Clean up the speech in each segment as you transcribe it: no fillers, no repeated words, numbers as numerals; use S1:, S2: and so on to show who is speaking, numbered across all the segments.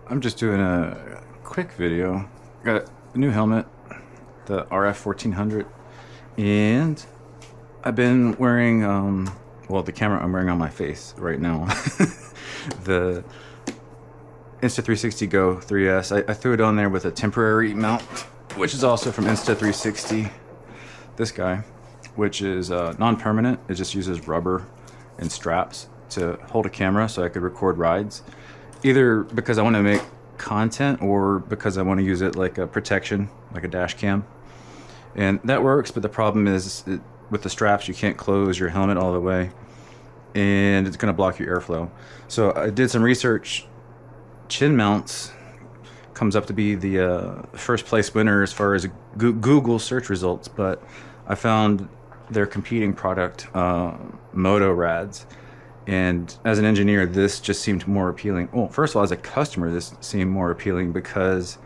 S1: I'm just doing a quick video. Got a new helmet, the RF 1400, and I've been wearing, well, the camera I'm wearing on my face right now, the Insta360 Go 3S. I threw it on there with a temporary mount, which is also from Insta360. This guy, which is non-permanent. It just uses rubber and straps to hold a camera so I could record rides, either because I want to make content or because I want to use it like a protection, like a dash cam. And that works, but the problem is with the straps, you can't close your helmet all the way, and it's going to block your airflow. So I did some research. Chin mounts comes up to be the first place winner as far as Google search results, but I found their competing product, MotoRadds. And as an engineer, this just seemed more appealing. Well, first of all, as a customer, this seemed more appealing because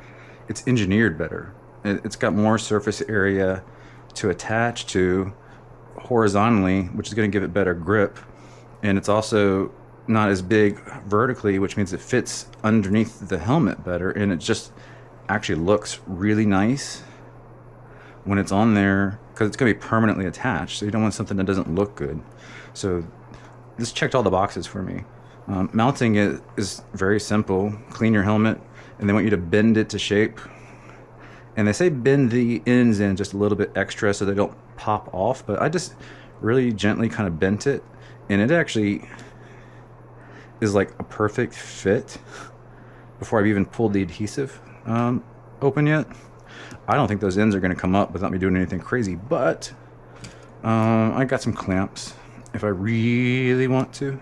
S1: it's engineered better. It's got more surface area to attach to horizontally, which is going to give it better grip. And it's also not as big vertically, which means it fits underneath the helmet better. And it just actually looks really nice when it's on there, because it's going to be permanently attached. So you don't want something that doesn't look good. So this checked all the boxes for me. Mounting it is very simple. Clean your helmet, and they want you to bend it to shape. And they say bend the ends in just a little bit extra so they don't pop off, but I just really gently kind of bent it, and it actually is like a perfect fit before I've even pulled the adhesive open yet. I don't think those ends are going to come up without me doing anything crazy, but I got some clamps if I really want to.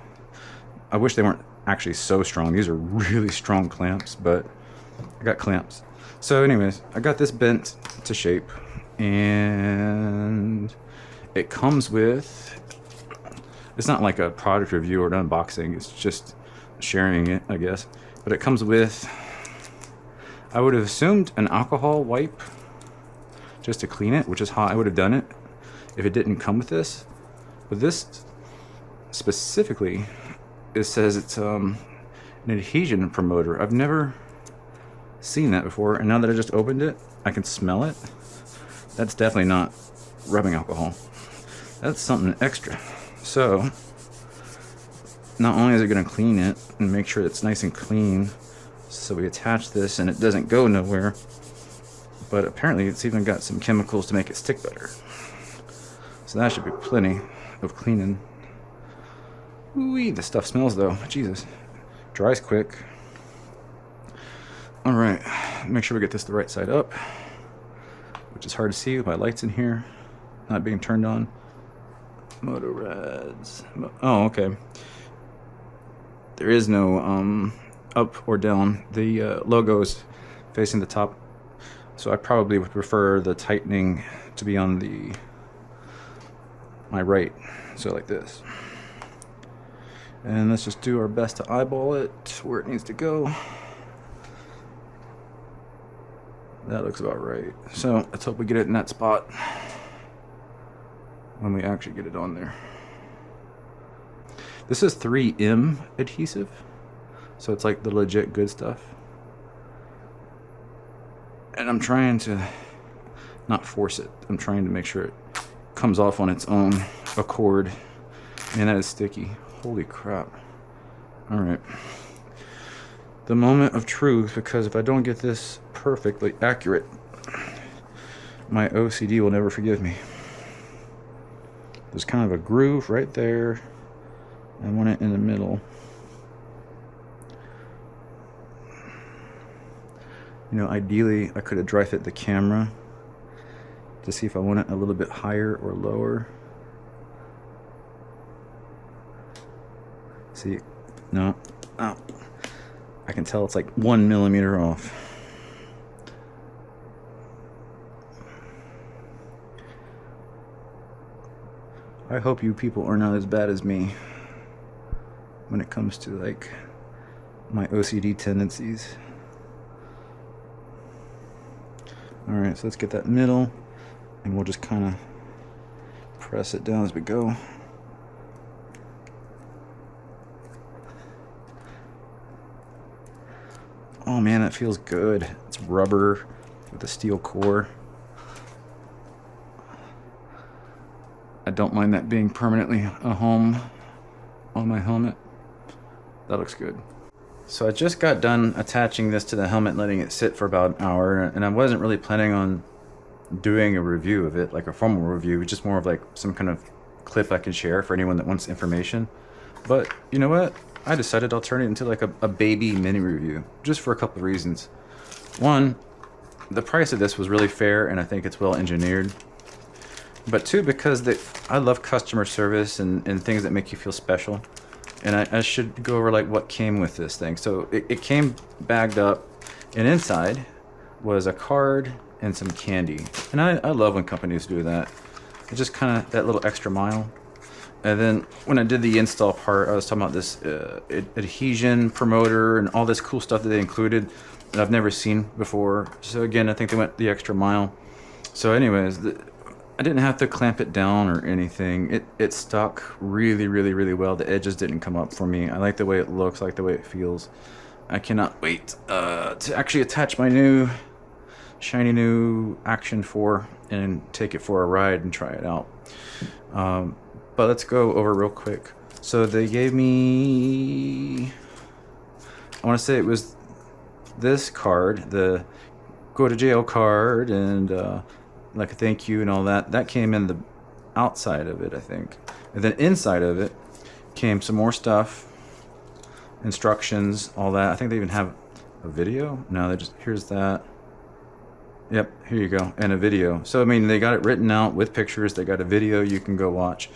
S1: I wish they weren't actually so strong. These are really strong clamps, but I got clamps. So anyways, I got this bent to shape, and it comes with, it's not like a product review or an unboxing, it's just sharing it, I guess. But it comes with, I would have assumed, an alcohol wipe just to clean it, which is how I would have done it if it didn't come with this. But this specifically, it says it's an adhesion promoter. I've never seen that before, and now that I just opened it, I can smell it. That's definitely not rubbing alcohol. That's something extra. So not only is it going to clean it and make sure it's nice and clean, so we attach this and it doesn't go nowhere, but apparently it's even got some chemicals to make it stick better. So that should be plenty of cleaning. Ooh, the stuff smells though. Jesus. Dries quick. Alright, make sure we get this the right side up, which is hard to see with my lights in here not being turned on. MotoRadds. Oh, okay. There is no up or down. The logo is facing the top, so I probably would prefer the tightening to be on my right, so like this. And let's just do our best to eyeball it where it needs to go. That looks about right. So let's hope we get it in that spot when we actually get it on there. This is 3M adhesive, so it's like the legit good stuff. And I'm trying to not force it. I'm trying to make sure it comes off on its own accord. Man, that is sticky. Holy crap. Alright. The moment of truth, because if I don't get this perfectly accurate, my OCD will never forgive me. There's kind of a groove right there. I want it in the middle. You know, ideally I could have dry fit the camera to see if I want it a little bit higher or lower. See, no, oh, I can tell it's like 1 millimeter off. I hope you people are not as bad as me when it comes to like my OCD tendencies. Alright, so let's get that middle, and we'll just kind of press it down as we go. Oh man, that feels good. It's rubber with a steel core. I don't mind that being permanently a home on my helmet. That looks good. So I just got done attaching this to the helmet, letting it sit for about an hour, and I wasn't really planning on doing a review of it, like a formal review, just more of like some kind of clip I can share for anyone that wants information. But you know what? I decided I'll turn it into like a baby mini review, just for a couple of reasons. One, the price of this was really fair, and I think it's well engineered. But two, because I love customer service and things that make you feel special. And I should go over like what came with this thing. So it came bagged up, and inside was a card and some candy. And I love when companies do that. It's just kind of that little extra mile. And then when I did the install part, I was talking about this adhesion promoter and all this cool stuff that they included that I've never seen before. So again, I think they went the extra mile. So anyways, I didn't have to clamp it down or anything. It stuck really, really, really well. The edges didn't come up for me. I like the way it looks, I like the way it feels. I cannot wait to actually attach my new shiny new Action 4 and take it for a ride and try it out. But let's go over real quick. So they gave me, I want to say it was this card, the go to jail card, and like a thank you and all that. That came in the outside of it, I think. And then inside of it came some more stuff, instructions, all that. I think they even have a video. No, they just, here's that. Yep, here you go, and a video. So I mean, they got it written out with pictures. They got a video you can go watch.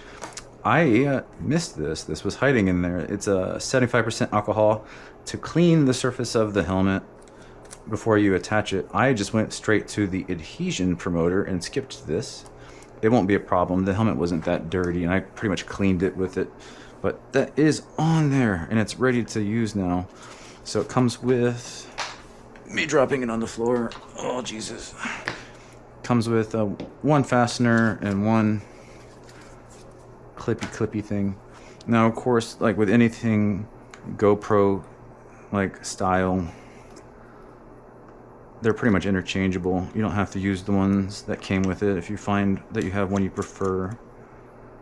S1: I missed this. This was hiding in there. It's a 75% alcohol to clean the surface of the helmet before you attach it. I just went straight to the adhesion promoter and skipped this. It won't be a problem. The helmet wasn't that dirty, and I pretty much cleaned it with it. But that is on there, and it's ready to use now. So it comes with me dropping it on the floor. Oh Jesus! Comes with one fastener and one clippy thing. Now, of course, like with anything GoPro like style, they're pretty much interchangeable. You don't have to use the ones that came with it if you find that you have one you prefer.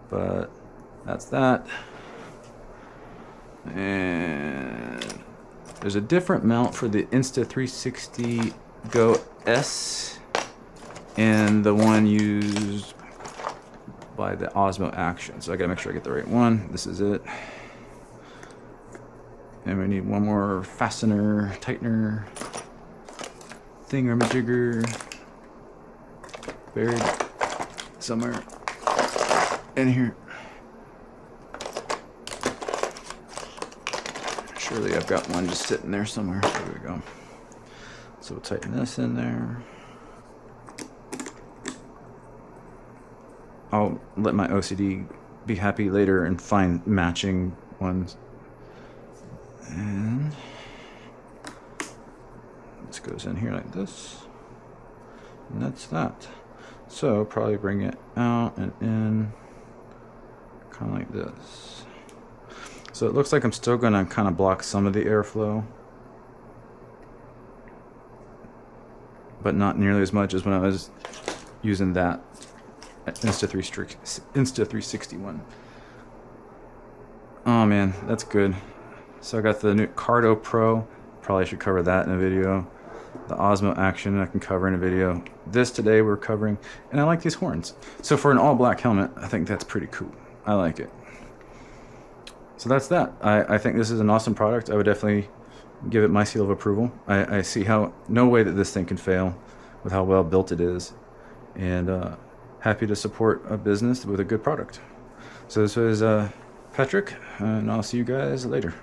S1: But that's that. And there's a different mount for the Insta360 Go S and the one used by the Osmo Action. So I gotta make sure I get the right one. This is it. And we need one more fastener, tightener, thingamajigger, buried somewhere in here. Surely I've got one just sitting there somewhere. There we go. So we'll tighten this in there. I'll let my OCD be happy later and find matching ones. And this goes in here like this. And that's that. So probably bring it out and in kind of like this. So it looks like I'm still going to kind of block some of the airflow, but not nearly as much as when I was using that Insta360 one. Oh man, that's good. So I got the new Cardo Pro. Probably should cover that in a video. The Osmo Action I can cover in a video. This today we're covering, and I like these horns. So for an all black helmet, I think that's pretty cool. I like it. So that's that. I think this is an awesome product. I would definitely give it my seal of approval. I see how no way that this thing can fail with how well built it is, and happy to support a business with a good product. So this was Patrick, and I'll see you guys later.